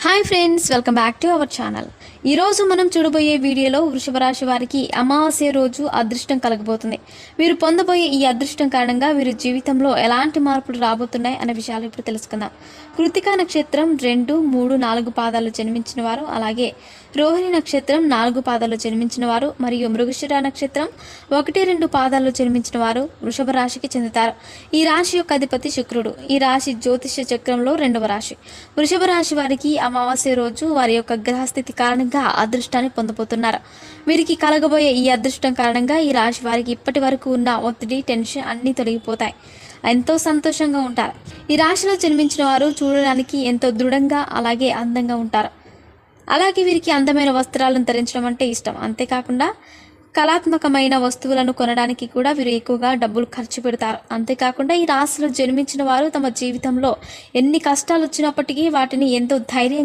Hi friends, welcome back to our channel. ఈరోజు మనం చూడబోయే వీడియోలో వృషభ రాశి వారికి అమావాస్య రోజు అదృష్టం కలగబోతుంది. వీరు పొందబోయే ఈ అదృష్టం కారణంగా వీరి జీవితంలో ఎలాంటి మార్పులు రాబోతున్నాయి అనే విషయాలు ఇప్పుడు తెలుసుకుందాం. కృతికా నక్షత్రం 2, 3, 4 పాదాలు జన్మించిన వారు, అలాగే రోహిణి నక్షత్రం 4 పాదాలు జన్మించిన వారు మరియు మృగశిర నక్షత్రం 1, 2 పాదాలు జన్మించిన వారు వృషభ రాశికి చెందుతారు. ఈ రాశి యొక్క అధిపతి శుక్రుడు. ఈ రాశి జ్యోతిష చక్రంలో 2వ రాశి. వృషభ రాశి వారికి అమావాస్య రోజు వారి యొక్క గ్రహస్థితి కారణంగా అదృష్టాన్ని పొందబోతున్నారు. వీరికి కలగబోయే ఈ అదృష్టం కారణంగా ఈ రాశి వారికి ఇప్పటి వరకు ఉన్న ఒత్తిడి, టెన్షన్ అన్నీ తొలగిపోతాయి. ఎంతో సంతోషంగా ఉంటారు. ఈ రాశిలో జన్మించిన వారు చూడడానికి ఎంతో దృఢంగా అలాగే అందంగా ఉంటారు. అలాగే వీరికి అందమైన వస్త్రాలను ధరించడం అంటే ఇష్టం. అంతేకాకుండా కళాత్మకమైన వస్తువులను కొనడానికి కూడా వీరు ఎక్కువగా డబ్బులు ఖర్చు పెడతారు. అంతేకాకుండా ఈ రాశిలో జన్మించిన వారు తమ జీవితంలో ఎన్ని కష్టాలు వచ్చినప్పటికీ వాటిని ఎంతో ధైర్యంగా